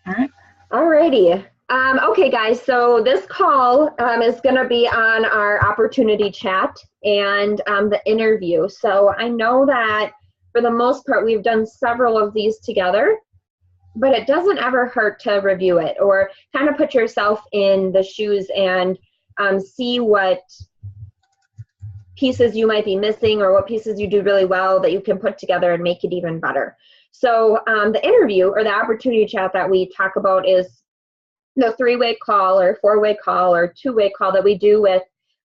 All right. Alrighty. Okay, guys, so this call is going to be on our opportunity chat and the interview. So I know that for the most part, we've done several of these together, but it doesn't ever hurt to review it or kind of put yourself in the shoes and see what pieces you might be missing or what pieces you do really well that you can put together and make it even better. So the interview or the opportunity chat that we talk about is the 3-way call or 4-way call or 2-way call that we do with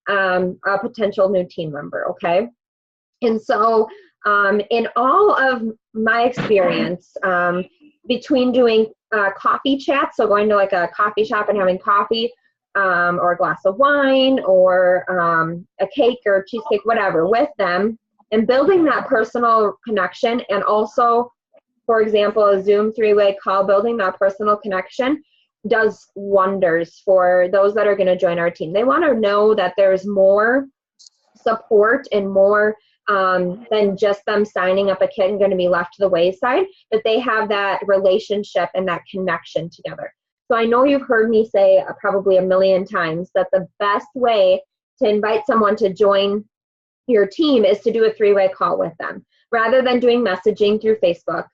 a potential new team member, okay? And so in all of my experience, between doing coffee chats, so going to like a coffee shop and having coffee, or a glass of wine or a cake or cheesecake, whatever, with them and building that personal connection. And also, for example, a Zoom 3-way call, building that personal connection does wonders for those that are going to join our team. They want to know that there's more support and more than just them signing up a kit and going to be left to the wayside, that they have that relationship and that connection together. So I know you've heard me say probably a million times that the best way to invite someone to join your team is to do a 3-way call with them rather than doing messaging through Facebook.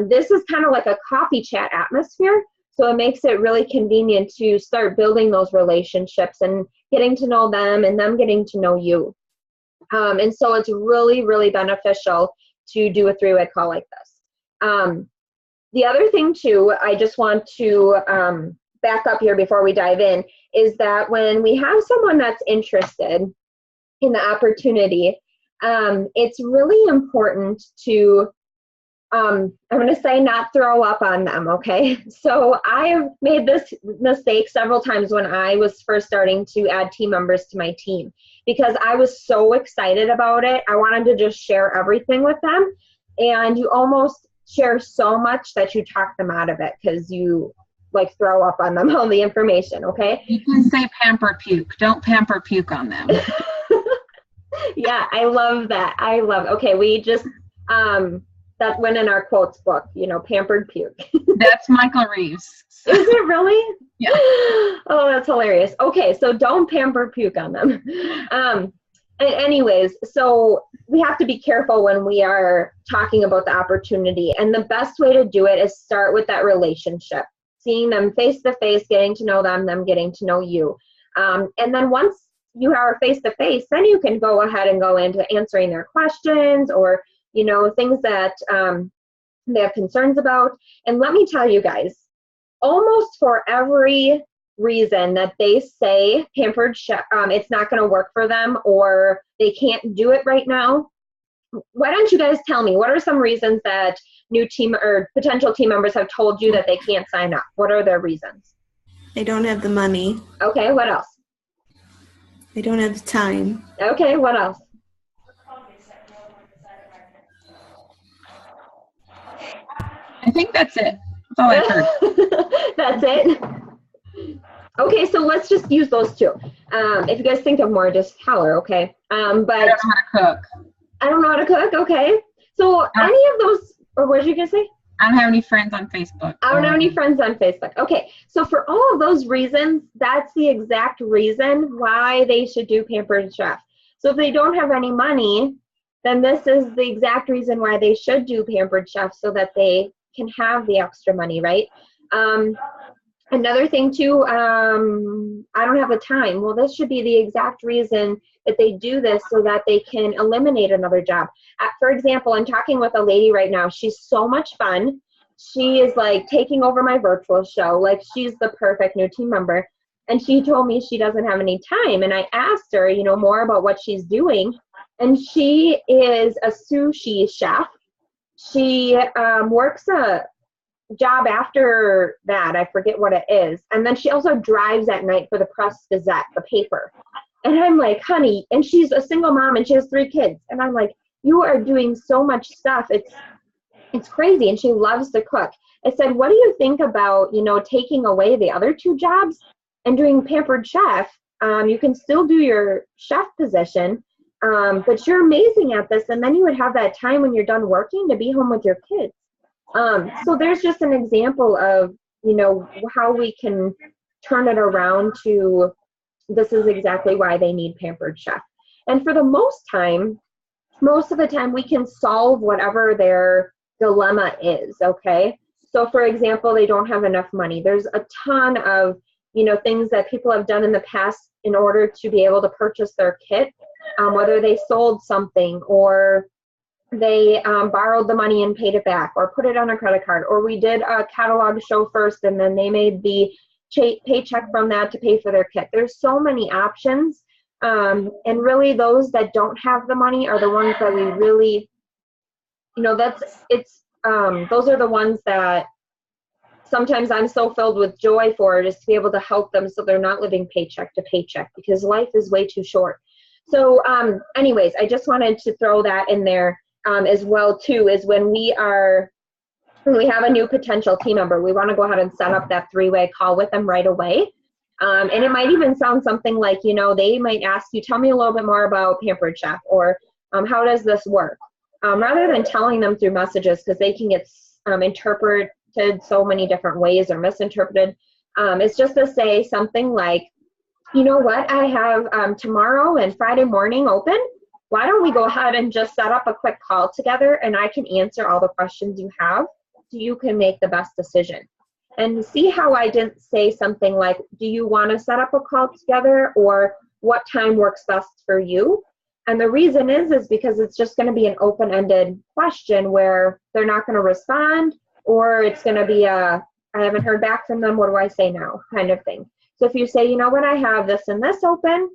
This is kind of like a coffee chat atmosphere, so it makes it really convenient to start building those relationships and getting to know them and them getting to know you. And so it's really, really beneficial to do a 3-way call like this. The other thing too, I just want to back up here before we dive in, is that when we have someone that's interested in the opportunity, it's really important to, I'm going to say, not throw up on them, okay? So I have made this mistake several times when I was first starting to add team members to my team because I was so excited about it. I wanted to just share everything with them, and you almost share so much that you talk them out of it because you like throw up on them all the information, okay? You can say pamper puke. Don't pamper puke on them. Yeah, I love that. Okay, we just, that went in our quotes book, pampered puke. That's Michael Reeves. Is it really? Yeah. Oh, that's hilarious. Okay, so don't pamper puke on them. And anyways, so we have to be careful when we are talking about the opportunity. And the best way to do it is start with that relationship, seeing them face to face, getting to know them getting to know you. And then once you are face to face, then you can go ahead and go into answering their questions or, things that they have concerns about. And let me tell you guys, almost for every reason that they say Pampered Chef, it's not going to work for them or they can't do it right now, why don't you guys tell me, what are some reasons that new team or potential team members have told you that they can't sign up? What are their reasons? They don't have the money. Okay, what else? They don't have the time. Okay, what else? I think that's it. That's all I've heard. That's it? Okay, so let's just use those two. If you guys think of more, just holler, okay? But I don't know how to cook. I don't know how to cook, okay. So any of those, or what did you gonna say? I don't have any friends on Facebook. I don't have any friends on Facebook. Okay, so for all of those reasons, that's the exact reason why they should do Pampered Chef. So if they don't have any money, then this is the exact reason why they should do Pampered Chef so that they can have the extra money, right? Another thing too, I don't have the time. Well, this should be the exact reason that they do this so that they can eliminate another job. For example, I'm talking with a lady right now. She's so much fun. She is like taking over my virtual show. Like she's the perfect new team member. And she told me she doesn't have any time. And I asked her, more about what she's doing. And she is a sushi chef. She works a job after that. I forget what it is. And then she also drives at night for the Press Gazette, the paper. And I'm like, honey, and she's a single mom and she has 3 kids. And I'm like, you are doing so much stuff. It's crazy. And she loves to cook. I said, what do you think about, taking away the other 2 jobs and doing Pampered Chef? You can still do your chef position, but you're amazing at this. And then you would have that time when you're done working to be home with your kids. So there's just an example of how we can turn it around to this is exactly why they need Pampered Chef. And for the most of the time, we can solve whatever their dilemma is, okay? So for example, they don't have enough money. There's a ton of, things that people have done in the past in order to be able to purchase their kit, whether they sold something or they borrowed the money and paid it back or put it on a credit card, or we did a catalog show first and then they made the paycheck from that to pay for their kit. There's so many options. And really those that don't have the money are the ones that we really, those are the ones that sometimes I'm so filled with joy for, just to be able to help them so they're not living paycheck to paycheck, because life is way too short. So anyways, I just wanted to throw that in there as well too, is when we have a new potential team member, we want to go ahead and set up that 3-way call with them right away. And it might even sound something like, they might ask you, tell me a little bit more about Pampered Chef, or how does this work? Rather than telling them through messages, because they can get interpreted so many different ways or misinterpreted, it's just to say something like, you know what, I have tomorrow and Friday morning open. Why don't we go ahead and just set up a quick call together and I can answer all the questions you have so you can make the best decision. And see how I didn't say something like, do you want to set up a call together, or what time works best for you? And the reason is because it's just going to be an open-ended question where they're not going to respond, or it's going to be I haven't heard back from them, what do I say now, kind of thing. So if you say, you know what, I have this and this open,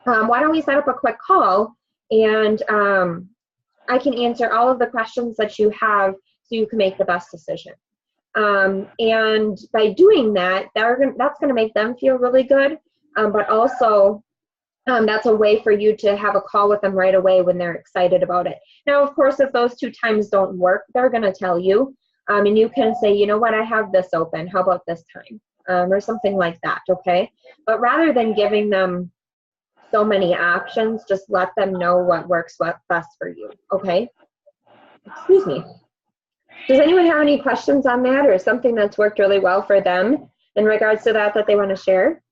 why don't we set up a quick call and I can answer all of the questions that you have so you can make the best decision. And by doing that, that's going to make them feel really good, but also that's a way for you to have a call with them right away when they're excited about it. Now, of course, if those 2 times don't work, they're going to tell you, and you can say, you know what, I have this open, how about this time, or something like that, okay? But rather than giving them so many options, just let them know what works best for you, okay? Excuse me. Does anyone have any questions on that, or something that's worked really well for them in regards to that they want to share?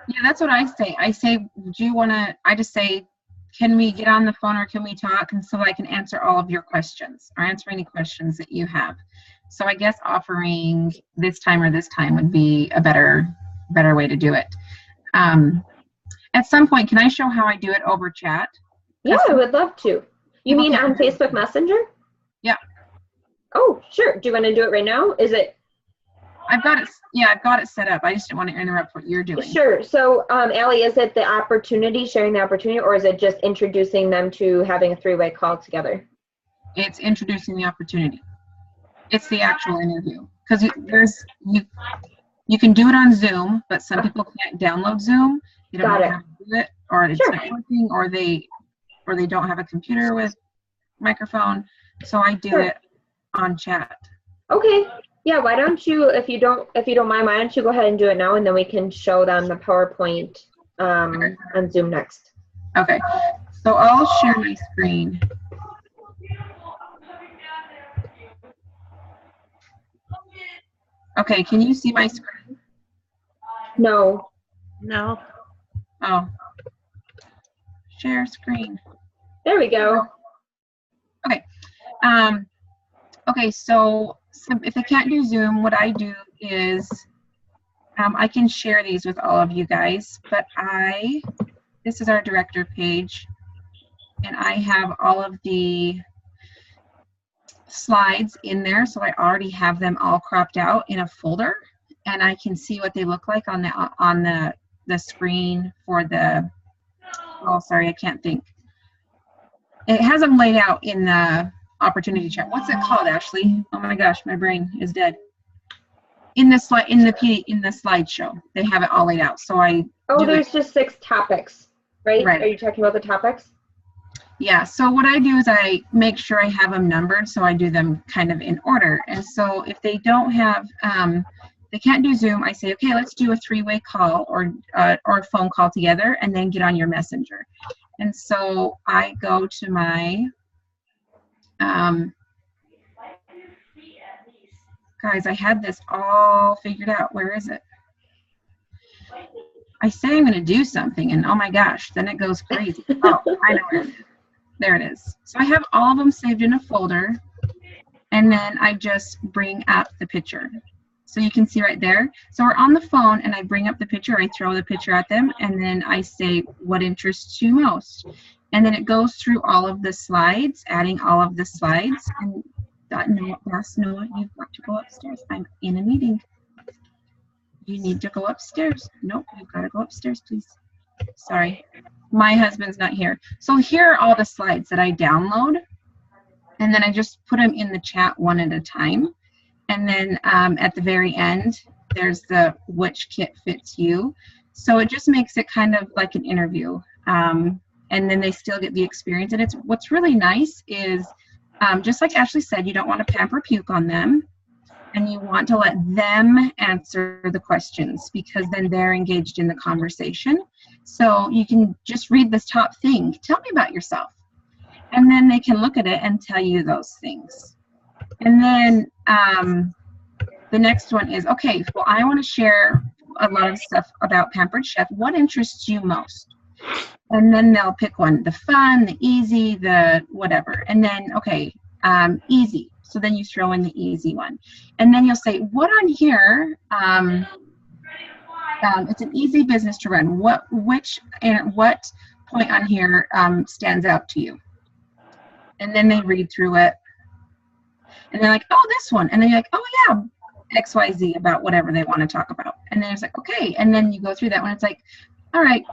Yeah, that's what I say. I say, do you want to, I just say, can we get on the phone or can we talk? And so I can answer all of your questions or answer any questions that you have. So I guess offering this time or this time would be a better way to do it. At some point, can I show how I do it over chat? Yeah, I would love to. You mean on Facebook Messenger? Yeah. Oh, sure. Do you want to do it right now? Is it? I've got it set up. I just didn't want to interrupt what you're doing. Sure. So, Allie, is it the opportunity, sharing the opportunity, or is it just introducing them to having a 3-way call together? It's introducing the opportunity. It's the actual interview. Because you can do it on Zoom, but some people can't download Zoom. They don't know how to do it, or it's not working, or they don't have a computer with microphone. So I do it on chat. Okay. Yeah, why don't you, if you don't mind, why don't you go ahead and do it now, and then we can show them the PowerPoint on Zoom next. Okay, so I'll share my screen. Okay, can you see my screen? No. No. Oh. Share screen. There we go. Okay. Okay, so if I can't do Zoom, what I do is I can share these with all of you guys, but this is our director page, and I have all of the slides in there, so I already have them all cropped out in a folder, and I can see what they look like on the screen for the, oh, sorry, I can't think. It has them laid out in the opportunity chat. What's it called, Ashley? Oh my gosh, my brain is dead. In the slideshow, they have it all laid out. So there's just 6 topics, right? Are you talking about the topics? Yeah. So what I do is I make sure I have them numbered, so I do them kind of in order. And so if they don't have, they can't do Zoom, I say, okay, let's do a 3-way call or a phone call together, and then get on your messenger. And so I go to my Um, guys, I had this all figured out. Where is it? I say I'm going to do something, and oh my gosh, then it goes crazy. Oh, I know where it is. There it is. So I have all of them saved in a folder, and then I just bring up the picture. So you can see right there. So we're on the phone, and I bring up the picture. I throw the picture at them, and then I say, what interests you most? And then it goes through all of the slides, adding all of the slides. And Noah, you've got to go upstairs. I'm in a meeting. You need to go upstairs. Nope, you've got to go upstairs, please. Sorry, my husband's not here. So here are all the slides that I download, and then I just put them in the chat one at a time. And then at the very end, there's the which kit fits you. So it just makes it kind of like an interview. And then they still get the experience. And it's what's really nice is, just like Ashley said, you don't want to pamper puke on them. And you want to let them answer the questions because then they're engaged in the conversation. So you can just read this top thing. Tell me about yourself. And then they can look at it and tell you those things. And then the next one is, okay, well, I want to share a lot of stuff about Pampered Chef. What interests you most? And then they'll pick one, the fun, the easy, the whatever. And then, okay, easy. So then you throw in the easy one. And then you'll say, what on here, it's an easy business to run. What point on here stands out to you? And then they read through it. And they're like, oh, this one. And then you're like, oh, yeah, XYZ about whatever they want to talk about. And then it's like, okay. And then you go through that one. It's like, all right,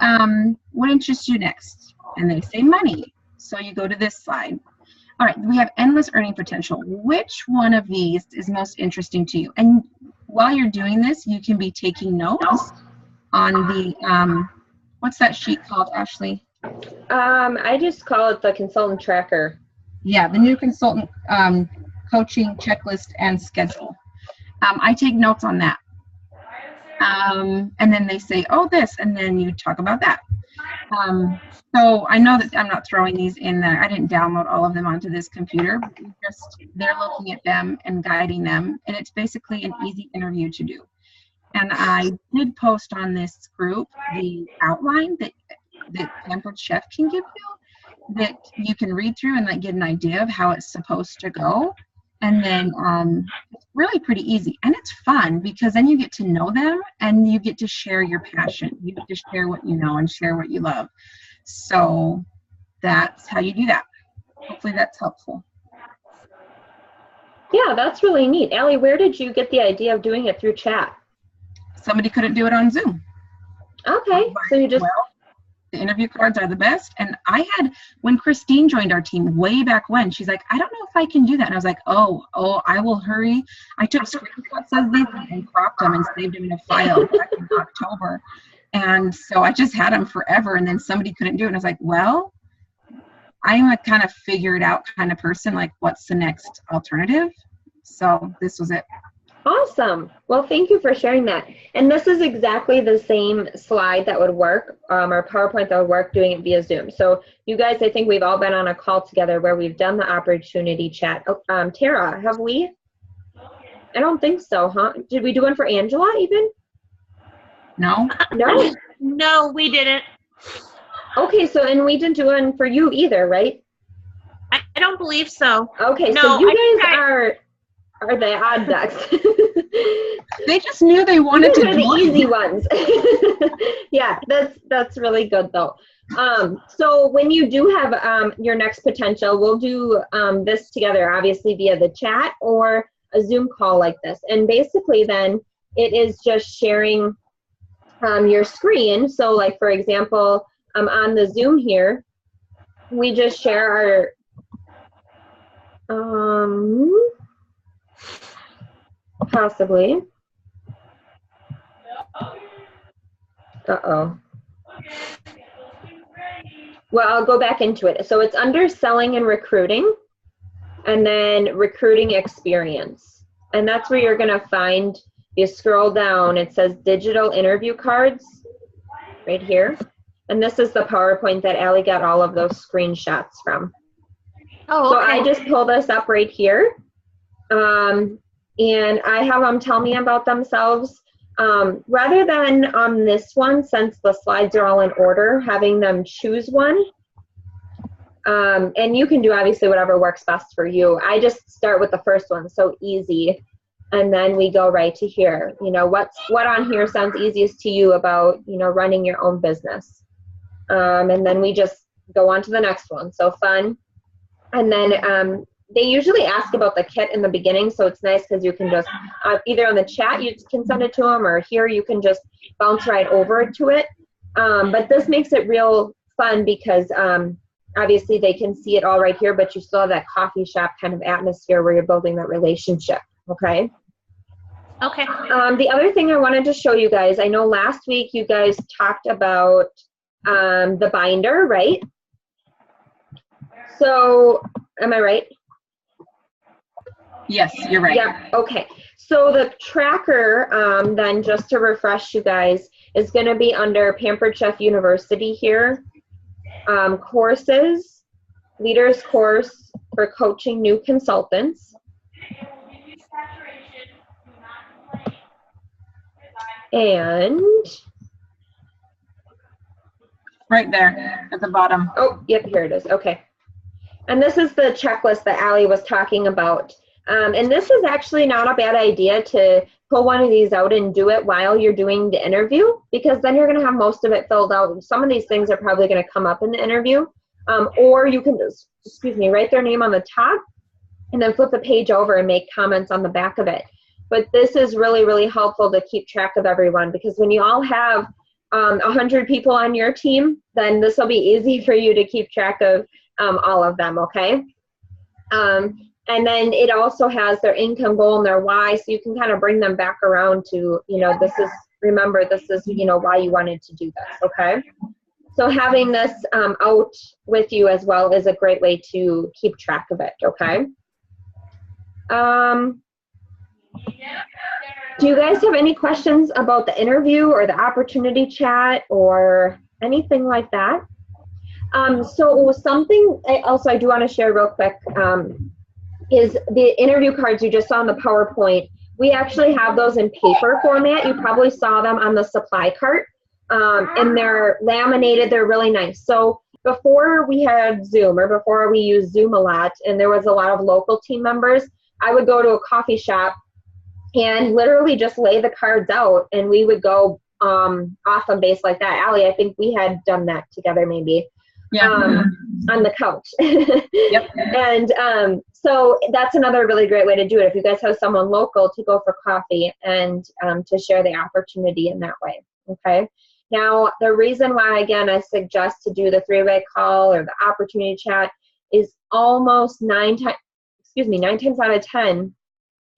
what interests you next? And they say money. So you go to this slide. All right, we have endless earning potential. Which one of these is most interesting to you? And while you're doing this, you can be taking notes on the, what's that sheet called, Ashley? I just call it the consultant tracker. Yeah, the new consultant coaching checklist and schedule. I take notes on that. And then they say, oh, this, and then you talk about that. So I know that I'm not throwing these in there. I didn't download all of them onto this computer. They're looking at them and guiding them, and it's basically an easy interview to do. And I did post on this group the outline that Pampered Chef can give you, that you can read through and like get an idea of how it's supposed to go. And then it's really pretty easy, and it's fun because then you get to know them and you get to share your passion. You get to share what you know and share what you love. So that's how you do that. Hopefully that's helpful. Yeah, that's really neat. Allie, where did you get the idea of doing it through chat? Somebody couldn't do it on Zoom. Okay, so you just... Well, the interview cards are the best. And I had, when Christine joined our team way back when, she's like, I don't know if I can do that. And I was like, oh, I will hurry. I took screenshots of them and cropped them and saved them in a file back in October. And so I just had them forever. And then somebody couldn't do it. And I was like, well, I'm a kind of figure it out kind of person. Like, what's the next alternative? So this was it. Awesome. Well, thank you for sharing that. And this is exactly the same slide that would work, or PowerPoint that would work doing it via Zoom. So you guys, I think we've all been on a call together where we've done the opportunity chat. Oh, Tara, have we? I don't think so, huh? Did we do one for Angela even? No. No? No, we didn't. Okay, so, and we didn't do one for you either, right? I don't believe so. Okay, No, so you I guys are the odd ducks. They just knew they wanted to do the easy ones. Yeah, that's really good though. So when you do have your next potential, we'll do this together, obviously via the chat or a Zoom call like this. And basically then it is just sharing your screen. So like for example, on the Zoom here, we just share our possibly. Uh-oh. Well, I'll go back into it. So it's under selling and recruiting, and then recruiting experience. And that's where you're going to find, you scroll down, it says digital interview cards right here. And this is the PowerPoint that Allie got all of those screenshots from. Oh, So okay. I just pull this up right here. And I have them tell me about themselves. Rather than on this one, since the slides are all in order, having them choose one. And you can do obviously whatever works best for you. I just start with the first one, so easy. And then we go right to here. You know, what on here sounds easiest to you about, you know, running your own business. And then we just go on to the next one. So fun. And then they usually ask about the kit in the beginning, so it's nice because you can just, either on the chat you can send it to them, or here you can just bounce right over to it. But this makes it real fun because obviously they can see it all right here, but you still have that coffee shop kind of atmosphere where you're building that relationship, okay? Okay. The other thing I wanted to show you guys, I know last week you guys talked about the binder, right? So, am I right? Yes, you're right. Yeah, okay. So the tracker, then just to refresh you guys, is going to be under Pampered Chef University here. Courses, leaders course for coaching new consultants. And, Right there at the bottom. oh, yep, here it is. Okay. And this is the checklist that Allie was talking about. And this is actually not a bad idea to pull one of these out and do it while you're doing the interview, because then you're going to have most of it filled out. Some of these things are probably going to come up in the interview. Or you can just, write their name on the top and then flip the page over and make comments on the back of it. But this is really, really helpful to keep track of everyone, because when you all have 100 people on your team, then this will be easy for you to keep track of all of them, okay? And then it also has their income goal and their why, so you can kind of bring them back around to, you know, this is, you know, why you wanted to do this, okay? So having this out with you as well is a great way to keep track of it, okay? Do you guys have any questions about the interview or the opportunity chat or anything like that? So something also I do want to share real quick is the interview cards you just saw on the PowerPoint. We actually have those in paper format. You probably saw them on the supply cart, and they're laminated. They're really nice. So before we had Zoom, or before we used Zoom a lot, and there was a lot of local team members, I would go to a coffee shop and literally just lay the cards out, and we would go off on base like that. Allie, I think we had done that together maybe. Yeah. On the couch. Yep. And so that's another really great way to do it. If you guys have someone local, to go for coffee and to share the opportunity in that way. Okay. Now, the reason why, again, I suggest to do the three-way call or the opportunity chat is almost 9 times out of 10,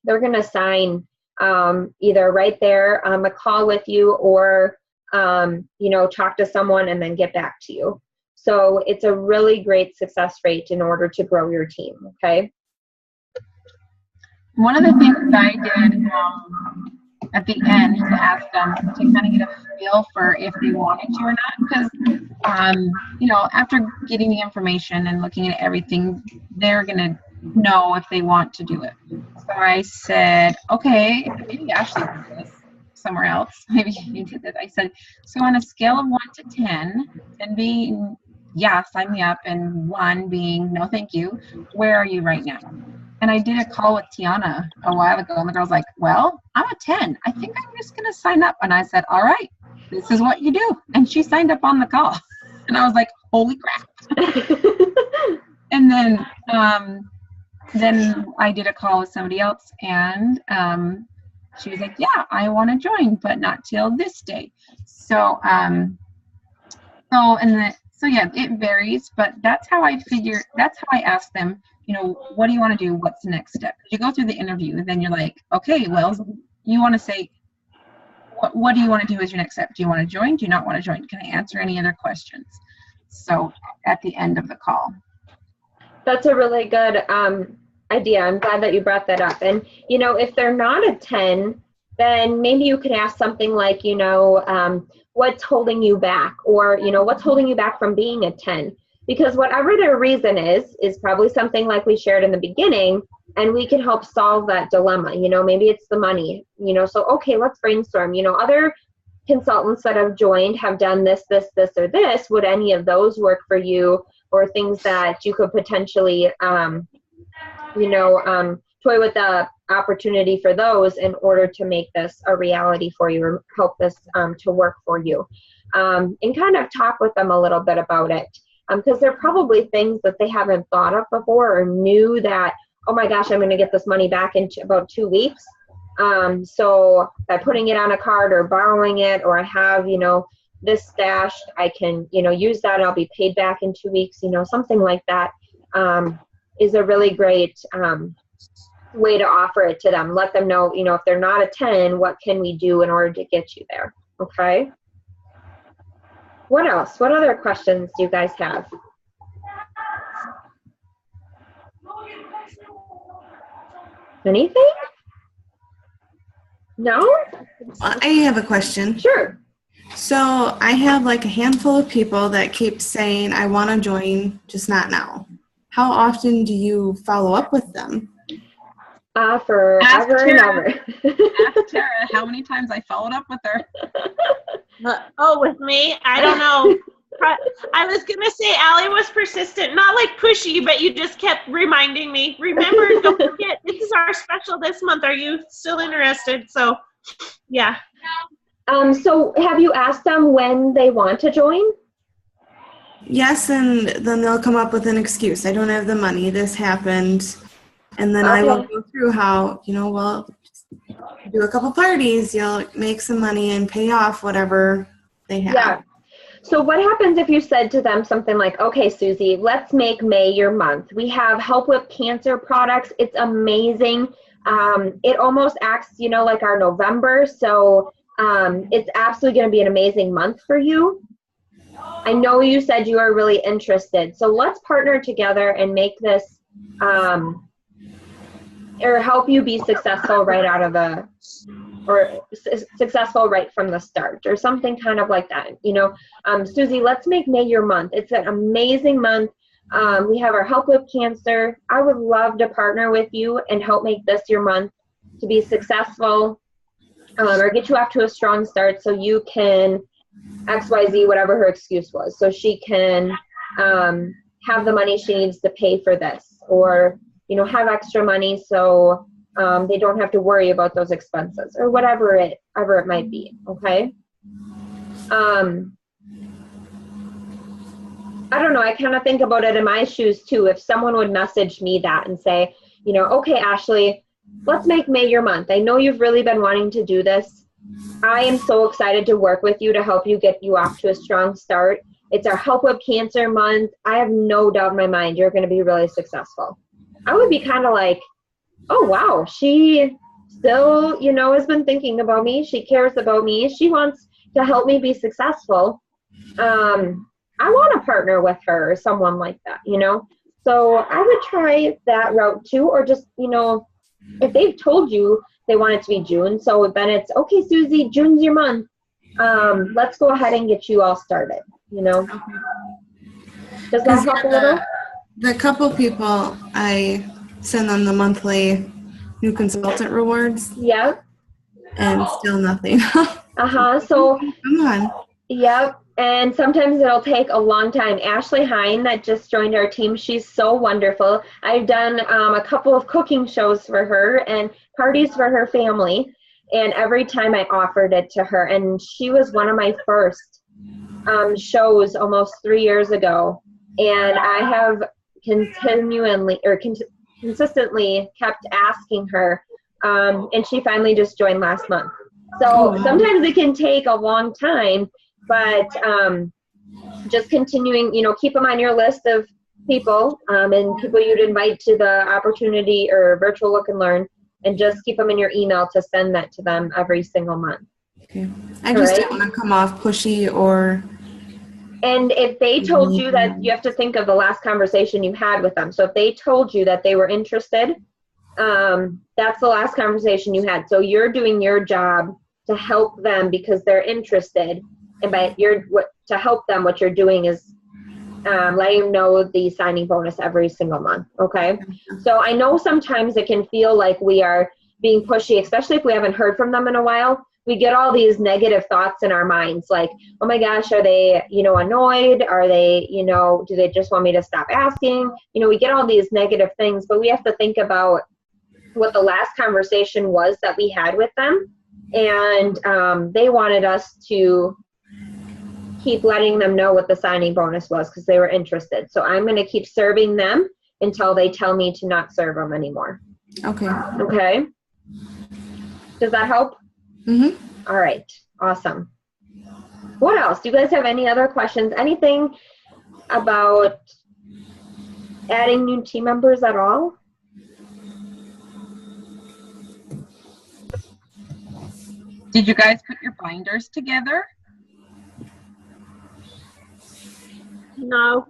they're going to sign either right there on the call with you, or you know, talk to someone and then get back to you. So it's a really great success rate in order to grow your team, okay? One of the things that I did at the end to ask them to kind of get a feel for if they wanted to or not, because you know, after getting the information and looking at everything, they're gonna know if they want to do it. So I said, okay, maybe Ashley did this somewhere else. Maybe you did this. I said, so on a scale of 1 to 10, 10 being yeah, sign me up, and 1 being no thank you, where are you right now? And I did a call with Tiana a while ago, and the girl's like, well, I'm a 10. I think I'm just going to sign up. And I said, all right, this is what you do. And she signed up on the call. And I was like, holy crap. And then I did a call with somebody else, and she was like, yeah, I want to join, but not till this day. So, so yeah, it varies, but that's how I ask them, you know, what do you want to do? What's the next step? You go through the interview, and then you're like, okay, well, you want to say, what do you want to do as your next step? Do you want to join? Do you not want to join? Can I answer any other questions? So at the end of the call. That's a really good idea. I'm glad that you brought that up. And, you know, if they're not a 10, then maybe you could ask something like, you know, what's holding you back? Or, you know, what's holding you back from being a 10? Because whatever their reason is probably something like we shared in the beginning, and we can help solve that dilemma. Maybe it's the money, so okay, let's brainstorm. Other consultants that have joined have done this, or this. Would any of those work for you, or things that you could potentially, toy with the opportunity for those in order to make this a reality for you, or help this to work for you, and kind of talk with them a little bit about it, because there are probably things that they haven't thought of before, or knew that, oh my gosh, I'm going to get this money back in about 2 weeks. So by putting it on a card or borrowing it, or I have, this stashed, I can, use that and I'll be paid back in 2 weeks, something like that, is a really great, way to offer it to them. Let them know, if they're not a 10, what can we do in order to get you there? Okay. What else? What other questions do you guys have? Anything? No? I have a question. Sure. So I have like a handful of people that keep saying, I want to join, just not now. How often do you follow up with them? Forever and ever. Ask Tara how many times I followed up with her. With me? I don't know. I was going to say Allie was persistent, not like pushy, but you just kept reminding me, remember, don't forget, this is our special this month. Are you still interested? So, yeah. So have you asked them when they want to join? Yes, and then they'll come up with an excuse. I don't have the money. This happened. And then I will go through how, do a couple parties, you'll make some money and pay off whatever they have. Yeah. So what happens if you said to them something like, okay, Susie, let's make May your month. We have Help with Cancer products. It's amazing. It almost acts, like our November. So it's absolutely going to be an amazing month for you. I know you said you are really interested. So let's partner together and make this, or help you be successful right out of successful right from the start, or something kind of like that. Susie, let's make May your month. It's an amazing month. We have our Help with Cancer. I would love to partner with you and help make this your month to be successful, or get you off to a strong start so you can XYZ, whatever her excuse was. So she can have the money she needs to pay for this, or have extra money so they don't have to worry about those expenses, or whatever it might be. Okay. I don't know. I kind of think about it in my shoes too. If someone would message me that and say, okay, Ashley, let's make May your month. I know you've really been wanting to do this. I am so excited to work with you to help you get you off to a strong start. It's our Help with Cancer month. I have no doubt in my mind you're going to be really successful. I would be kind of like, oh, wow, she still, has been thinking about me. She cares about me. She wants to help me be successful. I want to partner with her, or someone like that, So I would try that route too, or just, if they've told you they want it to be June, so then it's, okay, Susie, June's your month. Let's go ahead and get you all started, Okay. Does that help a little? The couple people, I send them the monthly new consultant rewards. Yep. And still nothing. So, come on. Yep. And sometimes it'll take a long time. Ashley Hine, that just joined our team, she's so wonderful. I've done a couple of cooking shows for her and parties for her family. And every time I offered it to her, and she was one of my first shows almost 3 years ago. And I have consistently kept asking her, and she finally just joined last month. So sometimes it can take a long time, but just continuing, keep them on your list of people, and people you'd invite to the opportunity or virtual look and learn, and just keep them in your email to send that to them every single month. Okay. I just don't want to come off pushy or... And if they told you that, you have to think of the last conversation you had with them. So if they told you that they were interested, that's the last conversation you had. So you're doing your job to help them because they're interested. And to help them, what you're doing is letting them know the signing bonus every single month. Okay. So I know sometimes it can feel like we are being pushy, especially if we haven't heard from them in a while. We get all these negative thoughts in our minds, like, oh my gosh, are they, annoyed? Are they, do they just want me to stop asking? We get all these negative things, but we have to think about what the last conversation was that we had with them. And they wanted us to keep letting them know what the signing bonus was because they were interested. So I'm going to keep serving them until they tell me to not serve them anymore. Okay. Okay. Does that help? Mm-hmm. All right. Awesome. What else? Do you guys have any other questions? Anything about adding new team members at all? Did you guys put your binders together? No.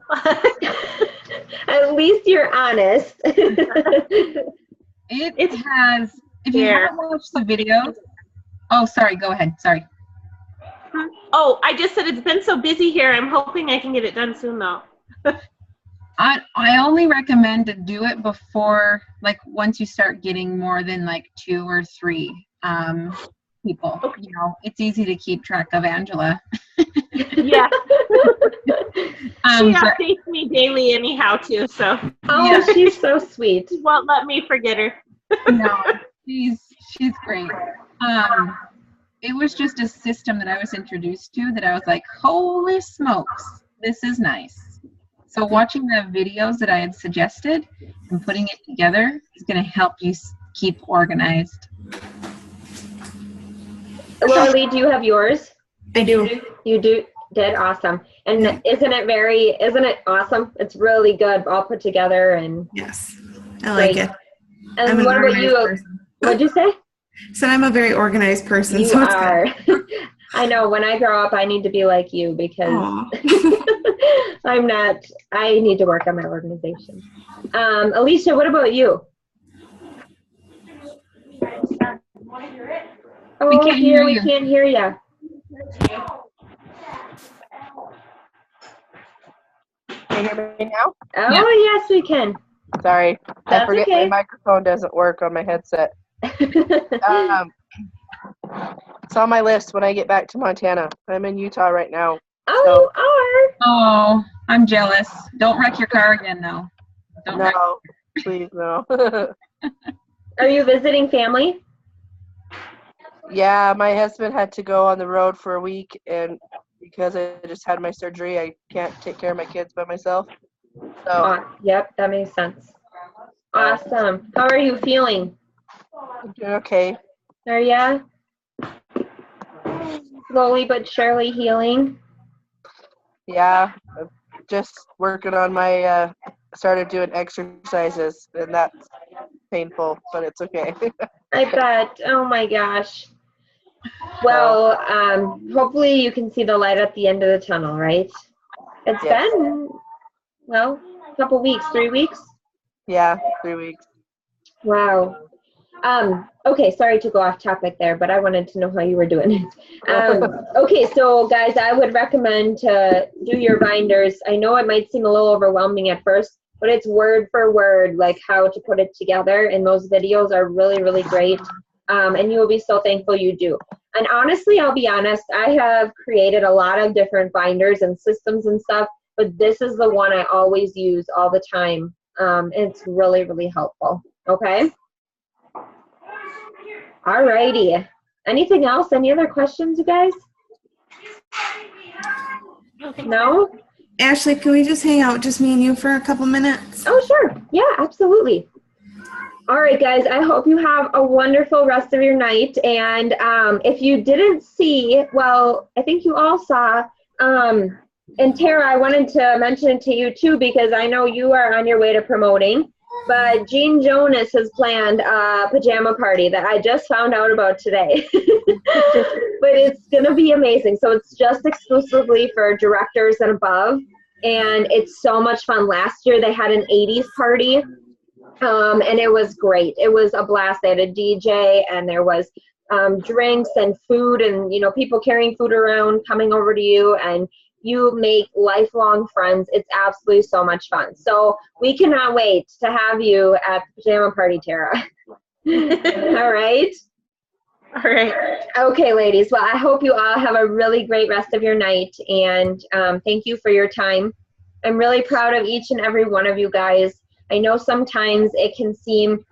At least you're honest. It has, if you haven't watched the videos, oh, sorry, go ahead, sorry. Oh, I just said it's been so busy here. I'm hoping I can get it done soon, though. I only recommend to do it before, like, once you start getting more than, like, 2 or 3 people. Okay. It's easy to keep track of Angela. Yeah. She But- updates me daily anyhow, too, so Oh, Yeah. she's so sweet. she won't let me forget her. No, she's great. It was just a system that I was introduced to that I was like, holy smokes, this is nice. So watching the videos that I had suggested and putting it together is going to help you keep organized. Lily, do you have yours? I do. You did? Awesome. And isn't it awesome? It's really good, all put together. And Yes. I like Great. it. and I'm an what about organized you? person. What'd you say? So I'm a very organized person. You so it's are. I know, when I grow up, I need to be like you because Aw. I'm not, I need to work on my organization. Alicia, what about you? Oh, We can't hear you. We can't hear you. Can you hear me now? Oh, Yeah. yes, we can. Sorry, I That's forget okay. my microphone doesn't work on my headset. It's on my list when I get back to Montana. I'm in Utah right now. Oh, you are? Oh, I'm jealous. Don't wreck your car again, though. Don't wreck. No, please no. Are you visiting family? Yeah, my husband had to go on the road for a week, and because I just had my surgery, I can't take care of my kids by myself. So Yep, that makes sense. Awesome. How are you feeling? I'm doing okay. Are ya? Slowly but surely healing. Yeah, I'm just working on my started doing exercises, and that's painful, but it's okay. I bet. Oh my gosh. Well, hopefully you can see the light at the end of the tunnel, right? It's Yes. been, well, a couple weeks, 3 weeks. Yeah, 3 weeks. Wow. Okay, sorry to go off topic there, but I wanted to know how you were doing. Okay, so guys, I would recommend to do your binders. I know it might seem a little overwhelming at first, but it's word for word, like how to put it together, and those videos are really, really great. And you will be so thankful you do. And honestly, I'll be honest, I have created a lot of different binders and systems and stuff, but this is the one I always use all the time. It's really, really helpful. Okay? Alrighty. Anything else? Any other questions, you guys? No? Ashley, can we just hang out, just me and you, for a couple minutes? Oh, sure. Yeah, absolutely. All right, guys, I hope you have a wonderful rest of your night. And if you didn't see, well, I think you all saw, and Tara, I wanted to mention it to you too, because I know you are on your way to promoting, but Jean Jonas has planned a pajama party that I just found out about today. But it's going to be amazing. So it's just exclusively for directors and above. And it's so much fun. Last year they had an 80s party. And it was great. It was a blast. They had a DJ, and there was drinks and food, and people carrying food around, coming over to you, and you make lifelong friends. It's absolutely so much fun. So we cannot wait to have you at the pajama party, Tara. All right. All right. Okay, ladies. Well, I hope you all have a really great rest of your night, and thank you for your time. I'm really proud of each and every one of you guys. I know sometimes it can seem,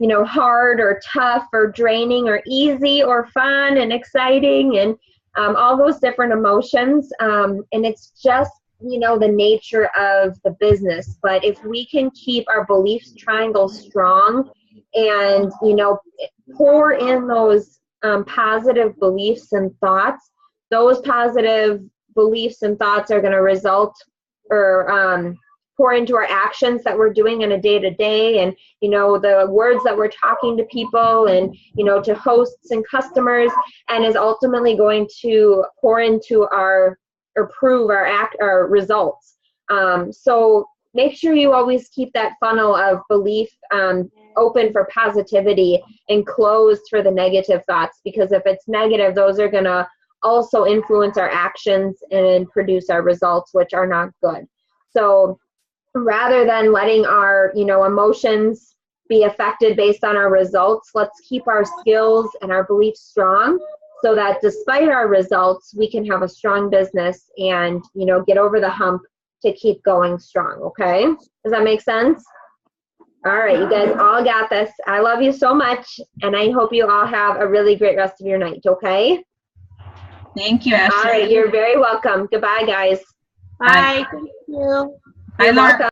you know, hard or tough or draining or easy or fun and exciting and all those different emotions. And it's just, you know, the nature of the business. But if we can keep our beliefs triangle strong and, you know, pour in those positive beliefs and thoughts, those positive beliefs and thoughts are going to result or pour into our actions that we're doing in a day-to-day, and, you know, the words that we're talking to people and, you know, to hosts and customers, and is ultimately going to pour into our, or prove our results. So make sure you always keep that funnel of belief open for positivity and closed for the negative thoughts, because if it's negative, those are going to also influence our actions and produce our results, which are not good. So rather than letting our, you know, emotions be affected based on our results, let's keep our skills and our beliefs strong so that despite our results, we can have a strong business and, you know, get over the hump to keep going strong. Okay? Does that make sense? All right, you guys all got this. I love you so much, and I hope you all have a really great rest of your night. Okay? Thank you, Ashley. All right, you're very welcome. Goodbye, guys. Bye. Thank you. Bye, You're Laura. welcome.